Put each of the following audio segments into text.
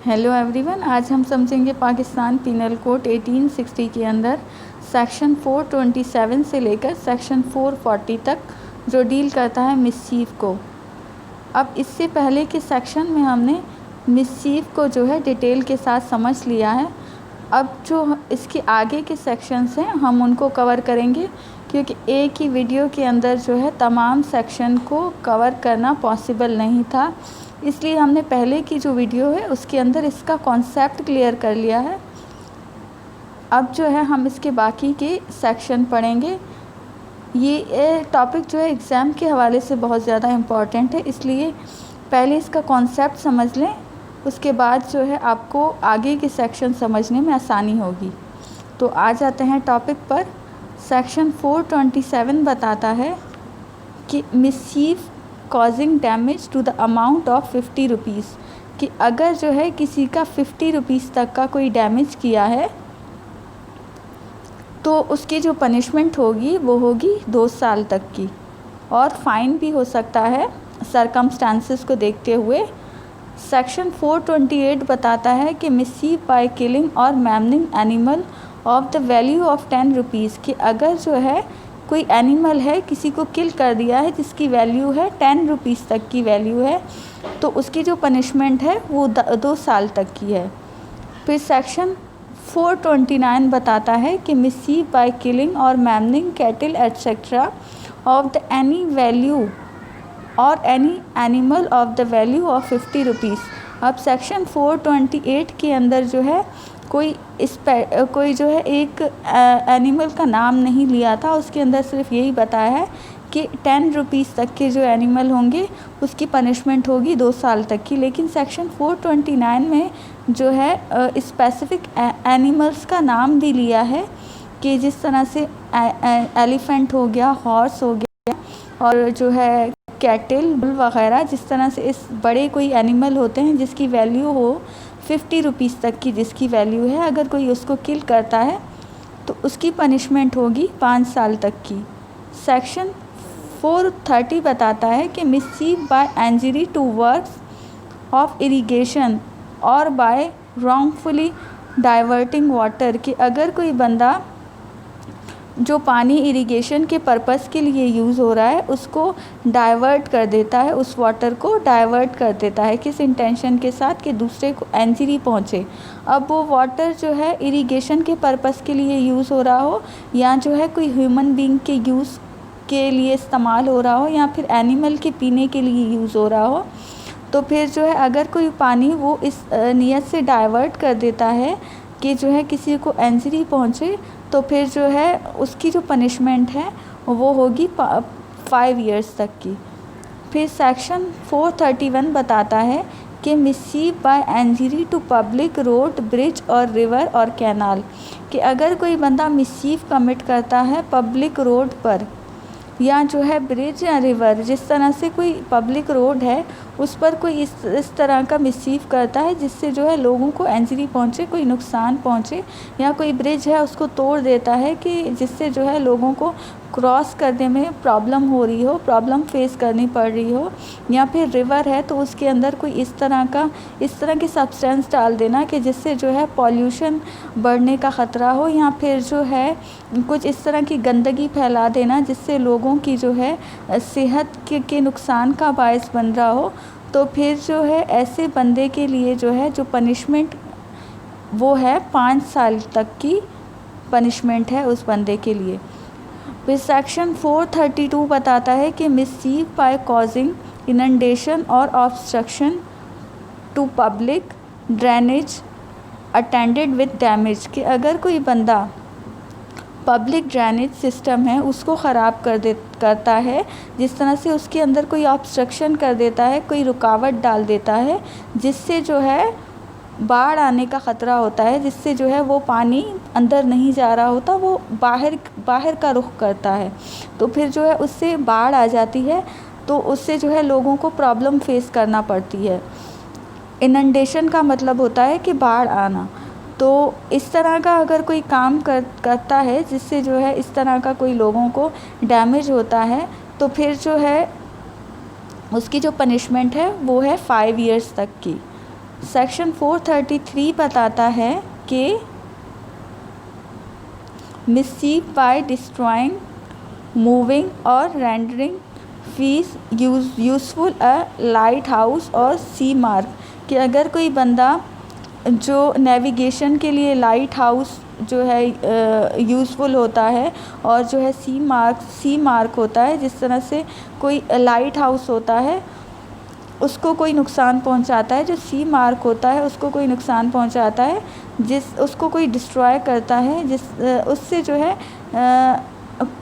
Hello everyone, आज हम समझेंगे पाकिस्तान पीनल कोड 1860 के अंदर सेक्शन 427 से लेकर सेक्शन 440 तक जो डील करता है मिसचीफ को। अब इससे पहले के सेक्शन में हमने मिसचीफ को जो है डिटेल के साथ समझ लिया है। अब जो इसके आगे के सेक्शंस हैं हम उनको कवर करेंगे, क्योंकि एक ही वीडियो के अंदर जो है तमाम सेक्शन को कवर करना पॉसिबल नहीं था। इसलिए हमने पहले की जो वीडियो है उसके अंदर इसका कॉन्सेप्ट क्लियर कर लिया है। अब जो है हम इसके बाकी के सेक्शन पढ़ेंगे। ये टॉपिक जो है एग्ज़ाम के हवाले से बहुत ज़्यादा इम्पॉर्टेंट है, इसलिए पहले इसका कॉन्सेप्ट समझ लें, उसके बाद जो है आपको आगे के सेक्शन समझने में आसानी होगी। तो आ जाते हैं टॉपिक पर। सेक्शन 427 बताता है कि mischief causing damage to the amount of 50 rupees, कि अगर जो है किसी का 50 रुपीज़ तक का कोई डैमेज किया है तो उसकी जो पनिशमेंट होगी वो होगी 2 साल तक की, और फ़ाइन भी हो सकता है सरकमस्टांसेस को देखते हुए। सेक्शन 428 बताता है कि mischief by killing or maiming animal of the value of 10 rupees, कि अगर जो है कोई एनिमल है किसी को किल कर दिया है जिसकी वैल्यू है 10 रुपीज़ तक की वैल्यू है, तो उसकी जो पनिशमेंट है वो 2 साल तक की है। फिर सेक्शन 429 बताता है कि mischief by killing or maiming cattle etcetera of the any value or any animal of the value of 50 rupees. अब सेक्शन 428 के अंदर जो है कोई जो है एक एनिमल का नाम नहीं लिया था, उसके अंदर सिर्फ यही बताया है कि 10 रुपीज़ तक के जो एनिमल होंगे उसकी पनिशमेंट होगी 2 साल तक की। लेकिन सेक्शन 429 में जो है स्पेसिफ़िक एनिमल्स का नाम भी लिया है, कि जिस तरह से एलिफेंट हो गया, हॉर्स हो गया, और जो है कैटल, बुल वगैरह, जिस तरह से इस बड़े कोई एनिमल होते हैं जिसकी वैल्यू हो 50 रुपीज़ तक की, जिसकी वैल्यू है, अगर कोई उसको किल करता है तो उसकी पनिशमेंट होगी 5 साल तक की। सेक्शन 430 बताता है कि mischief by injury to works of irrigation और बाय रॉन्गफुली डाइवर्टिंग वाटर, कि अगर कोई बंदा जो पानी इरिगेशन के पर्पस के लिए यूज़ हो रहा है उसको डाइवर्ट कर देता है, उस वाटर को डाइवर्ट कर देता है किस इंटेंशन के साथ, कि दूसरे को इंजरी पहुँचे। अब वो वाटर जो है इरिगेशन के पर्पस के लिए यूज़ हो रहा हो, या जो है कोई ह्यूमन बीइंग के यूज़ के लिए इस्तेमाल हो रहा हो, या फिर एनिमल के पीने के लिए यूज़ हो रहा हो, तो फिर जो है अगर कोई पानी वो इस नीयत से डाइवर्ट कर देता है कि जो है किसी को इंजरी पहुँचे, तो फिर जो है उसकी जो पनिशमेंट है वो होगी 5 इयर्स तक की। फिर सेक्शन 431 बताता है कि mischief by injury to public road, bridge और रिवर और कैनाल, कि अगर कोई बंदा मिसचीफ कमिट करता है पब्लिक रोड पर, या जो है ब्रिज या रिवर, जिस तरह से कोई पब्लिक रोड है उस पर कोई इस तरह का मिसचीफ करता है जिससे जो है लोगों को इंजरी पहुंचे, कोई नुकसान पहुंचे, या कोई ब्रिज है उसको तोड़ देता है कि जिससे जो है लोगों को क्रॉस करने में प्रॉब्लम हो रही हो, प्रॉब्लम फेस करनी पड़ रही हो, या फिर रिवर है तो उसके अंदर कोई इस तरह की सब्सटेंस डाल देना कि जिससे जो है पॉल्यूशन बढ़ने का ख़तरा हो, या फिर जो है कुछ इस तरह की गंदगी फैला देना जिससे लोगों की जो है सेहत के नुकसान का बायस बन रहा हो, तो फिर जो है ऐसे बंदे के लिए जो है जो पनिशमेंट वो है 5 साल तक की पनिशमेंट है उस बंदे के लिए। फिर सेक्शन 432 बताता है कि मिसचीफ बाय कॉजिंग इनंडेशन और obstruction to public drainage attended with damage, कि अगर कोई बंदा पब्लिक ड्रेनेज सिस्टम है उसको ख़राब करता है, जिस तरह से उसके अंदर कोई ऑब्स्ट्रक्शन कर देता है, कोई रुकावट डाल देता है जिससे जो है बाढ़ आने का ख़तरा होता है, जिससे जो है वो पानी अंदर नहीं जा रहा होता, वो बाहर का रुख करता है, तो फिर जो है उससे बाढ़ आ जाती है, तो उससे जो है लोगों को प्रॉब्लम फेस करना पड़ती है। इनंडेशन का मतलब होता है कि बाढ़ आना। तो इस तरह का अगर कोई काम करता है जिससे जो है इस तरह का कोई लोगों को डैमेज होता है, तो फिर जो है उसकी जो पनिशमेंट है वो है 5 इयर्स तक की। सेक्शन 433 बताता है कि मिसचीफ बाय डिस्ट्रॉइंग, मूविंग और रेंडरिंग फीस यूज़फुल अ लाइट हाउस और सी मार्क, कि अगर कोई बंदा जो नेविगेशन के लिए लाइट हाउस जो है यूज़फुल होता है, और जो है सी मार्क होता है, जिस तरह से कोई लाइट हाउस होता है उसको कोई नुकसान पहुंचाता है, जो सी मार्क होता है उसको कोई नुकसान पहुंचाता है, उसको कोई डिस्ट्रॉय करता है, उससे जो है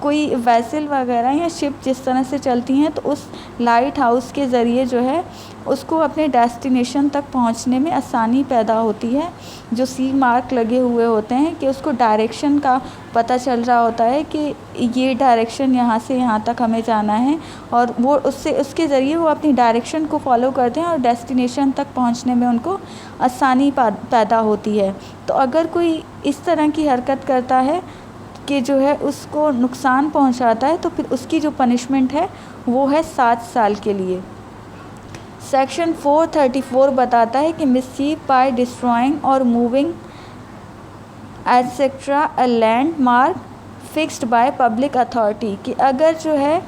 कोई वेसल वगैरह या शिप जिस तरह से चलती हैं, तो उस लाइट हाउस के ज़रिए जो है उसको अपने डेस्टिनेशन तक पहुंचने में आसानी पैदा होती है। जो सी मार्क लगे हुए होते हैं कि उसको डायरेक्शन का पता चल रहा होता है कि ये डायरेक्शन यहाँ से यहाँ तक हमें जाना है, और वो उसके ज़रिए वो अपनी डायरेक्शन को फॉलो करते हैं और डेस्टिनेशन तक पहुँचने में उनको आसानी पैदा होती है। तो अगर कोई इस तरह की हरकत करता है कि जो है उसको नुकसान पहुंचाता है, तो फिर उसकी जो पनिशमेंट है वो है 7 साल के लिए। सेक्शन 434 बताता है कि मिसचीफ बाय डिस्ट्रॉइंग और moving etcetera a landmark fixed by public authority, कि अगर जो है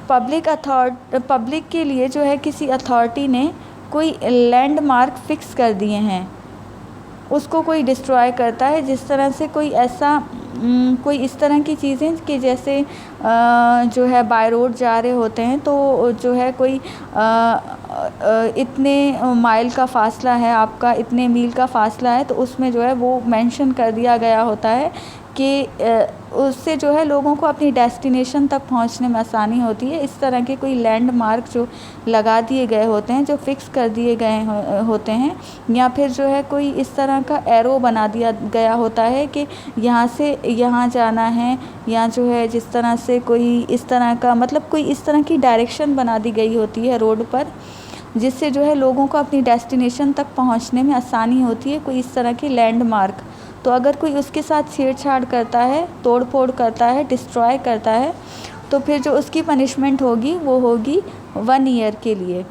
पब्लिक के लिए जो है किसी अथॉरिटी ने कोई लैंडमार्क फिक्स कर दिए हैं, उसको कोई डिस्ट्रॉय करता है, जिस तरह से कोई इस तरह की चीज़ें कि जैसे जो है बाय रोड जा रहे होते हैं, तो जो है कोई इतने माइल का फ़ासला है आपका, इतने मील का फ़ासला है, तो उसमें जो है वो मेंशन कर दिया गया होता है कि उससे जो है लोगों को अपनी डेस्टिनेशन तक पहुंचने में आसानी होती है। इस तरह के कोई लैंडमार्क जो लगा दिए गए होते हैं, जो फिक्स कर दिए गए होते हैं, या फिर जो है कोई इस तरह का एरो बना दिया गया होता है कि यहाँ से यहाँ जाना है, या जो है जिस तरह से कोई इस तरह का मतलब कोई इस तरह की डायरेक्शन बना दी गई होती है रोड पर, जिससे जो है लोगों को अपनी डेस्टिनेशन तक पहुँचने में आसानी होती है, कोई इस तरह की लैंडमार्क। तो अगर कोई उसके साथ छेड़छाड़ करता है, तोड़ फोड़ करता है, डिस्ट्रॉय करता है, तो फिर जो उसकी पनिशमेंट होगी वो होगी 1 ईयर के लिए।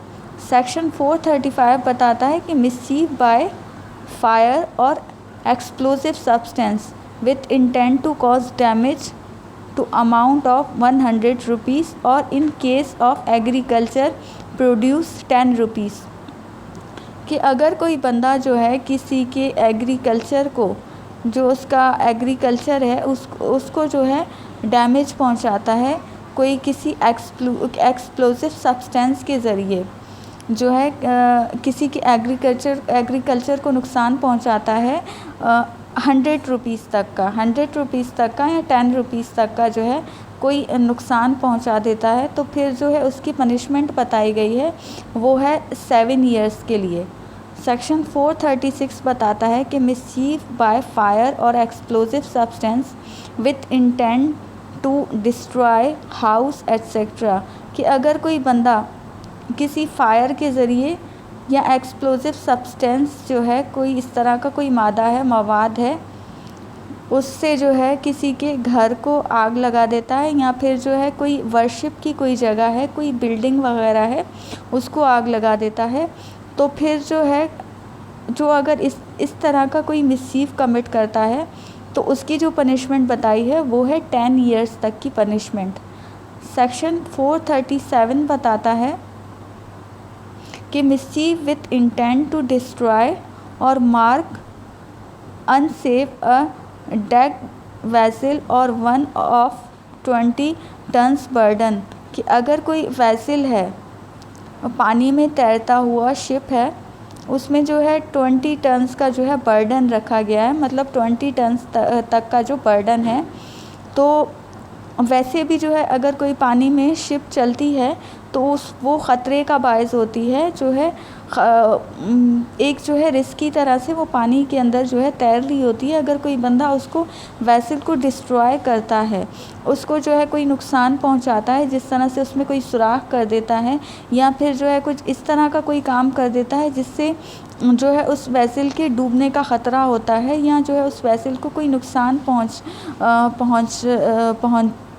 सेक्शन 435 बताता है कि मिसचीफ बाय फायर और explosive substance with intent to cause damage to amount of 100 rupees or in case of agriculture produce 10 rupees, कि अगर कोई बंदा जो है किसी के एग्रीकल्चर को, जो उसका एग्रीकल्चर है उसको जो है डैमेज पहुंचाता है, कोई किसी एक्सप्लोसिव सब्सटेंस के ज़रिए जो है किसी के एग्रीकल्चर को नुकसान पहुंचाता है 100 रुपीज़ तक का या 10 रुपीज़ तक का जो है कोई नुकसान पहुंचा देता है, तो फिर जो है उसकी पनिशमेंट बताई गई है वो है 7 ईयर्स के लिए। सेक्शन 436 बताता है कि मिसचीफ बाय फायर और explosive substance with intent to destroy house et cetera, कि अगर कोई बंदा किसी फायर के ज़रिए या एक्सप्लोसिव सब्सटेंस जो है कोई इस तरह का कोई मवाद है, उससे जो है किसी के घर को आग लगा देता है, या फिर जो है कोई वर्शिप की कोई जगह है, कोई बिल्डिंग वगैरह है, उसको आग लगा देता है, तो फिर जो है जो अगर इस तरह का कोई मिसचीफ कमिट करता है, तो उसकी जो पनिशमेंट बताई है वो है 10 ईयर्स तक की पनिशमेंट। सेक्शन 437 बताता है कि mischief with intent to destroy or mark unsafe a deck vessel or one of 20 tons burden, कि अगर कोई वेसल है, पानी में तैरता हुआ शिप है, उसमें जो है 20 टन्स का जो है बर्डन रखा गया है, मतलब 20 टन्स तक का जो बर्डन है। तो वैसे भी जो है अगर कोई पानी में शिप चलती है तो वो ख़तरे का बायस होती है, जो है एक जो है रिस्की तरह से वो पानी के अंदर जो है तैर रही होती है। अगर कोई बंदा उसको वेसल को डिस्ट्रॉय करता है, उसको जो है कोई नुकसान पहुंचाता है, जिस तरह से उसमें कोई सुराख कर देता है, या फिर जो है कुछ इस तरह का कोई काम कर देता है जिससे जो है उस वेसल के डूबने का ख़तरा होता है, या जो है उस वेसल को कोई नुकसान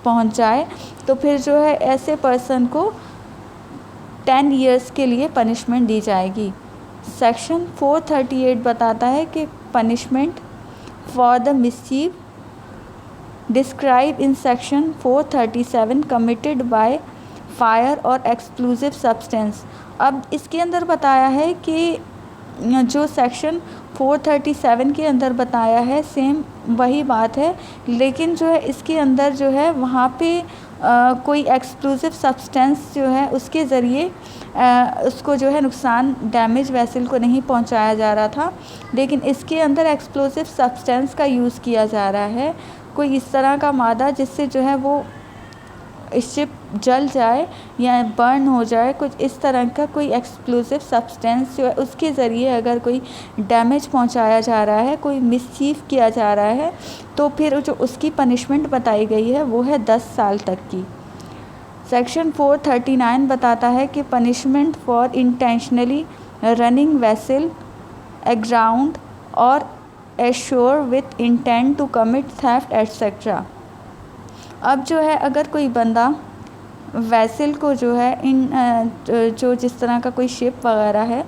पहुंचाए, तो फिर जो है ऐसे पर्सन को 10 ईयर्स के लिए पनिशमेंट दी जाएगी। सेक्शन 438 बताता है कि punishment for the mischief describe in section 437 committed by fire और एक्सप्लोजिव सब्सटेंस। अब इसके अंदर बताया है कि जो सेक्शन 437 के अंदर बताया है सेम वही बात है, लेकिन जो है इसके अंदर जो है वहाँ पे कोई एक्सप्लोजिव सब्सटेंस जो है उसके ज़रिए उसको जो है नुकसान डैमेज वेसल को नहीं पहुंचाया जा रहा था, लेकिन इसके अंदर एक्सप्लोजिव सब्सटेंस का यूज़ किया जा रहा है, कोई इस तरह का मादा जिससे जो है वो शिप जल जाए या बर्न हो जाए, कुछ इस तरह का कोई एक्सप्लोजिव सब्सटेंस जो है उसके ज़रिए अगर कोई डैमेज पहुंचाया जा रहा है, कोई मिसचीफ किया जा रहा है, तो फिर जो उसकी पनिशमेंट बताई गई है वो है 10 साल तक की। सेक्शन 439 बताता है कि punishment for intentionally running vessel aground or ashore with intent to commit theft etcetera. अब जो है अगर कोई बंदा वैसल को जो है जो जिस तरह का कोई शिप वगैरह है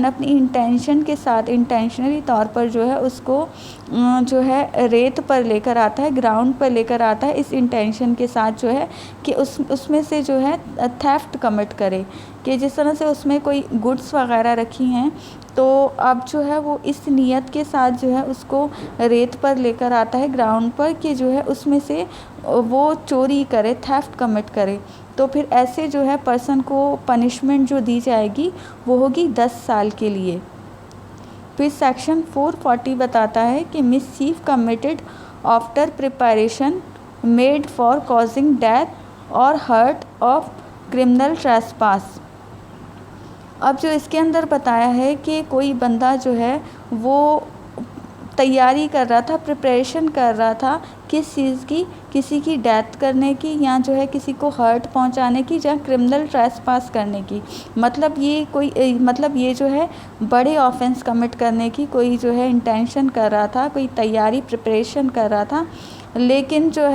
अपनी इंटेंशन के साथ इंटेंशनली तौर पर जो है उसको जो है रेत पर लेकर आता है, ग्राउंड पर लेकर आता है, इस इंटेंशन के साथ जो है कि उसमें से जो है थेफ्ट कमिट करे, कि जिस तरह से उसमें कोई गुड्स वगैरह रखी हैं तो अब जो है वो इस नियत के साथ जो है उसको रेत पर लेकर आता है ग्राउंड पर कि जो है उसमें से वो चोरी करे, थेफ्ट कमिट करे, तो फिर ऐसे जो है पर्सन को पनिशमेंट जो दी जाएगी वो होगी 10 साल के लिए। फिर सेक्शन 440 बताता है कि mischief committed after preparation made for causing death और हर्ट ऑफ क्रिमिनल ट्रेसपास। अब जो इसके अंदर बताया है कि कोई बंदा जो है वो तैयारी कर रहा था, प्रिपरेशन कर रहा था किस चीज़ की, किसी की डेथ करने की या जो है किसी को हर्ट पहुंचाने की या क्रिमिनल ट्रेसपास करने की, मतलब ये जो है बड़े ऑफेंस कमिट करने की कोई जो है इंटेंशन कर रहा था, कोई तैयारी प्रिपरेशन कर रहा था, लेकिन जो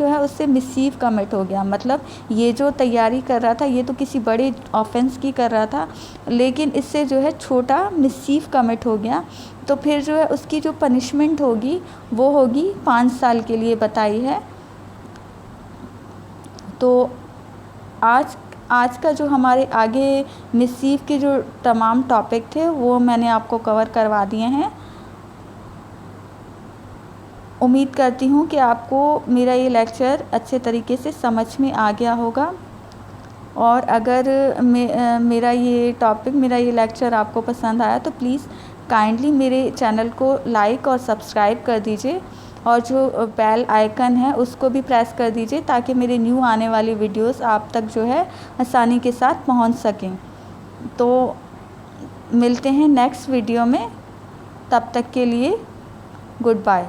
है उससे मिसचीफ कमिट हो गया। मतलब ये जो तैयारी कर रहा था ये तो किसी बड़े ऑफेंस की कर रहा था, लेकिन इससे जो है छोटा मिसचीफ कमिट हो गया, तो फिर जो है उसकी जो पनिशमेंट होगी वो होगी 5 साल के लिए बताई है। तो आज का जो हमारे आगे मिसचीफ के जो तमाम टॉपिक थे वो मैंने आपको कवर करवा दिए हैं। उम्मीद करती हूँ कि आपको मेरा ये लेक्चर अच्छे तरीके से समझ में आ गया होगा, और अगर मेरा ये लेक्चर आपको पसंद आया तो प्लीज़ काइंडली मेरे चैनल को लाइक और सब्सक्राइब कर दीजिए, और जो बेल आइकन है उसको भी प्रेस कर दीजिए ताकि मेरे न्यू आने वाली वीडियोस आप तक जो है आसानी के साथ पहुंच सकें। तो मिलते हैं नेक्स्ट वीडियो में, तब तक के लिए गुड बाय।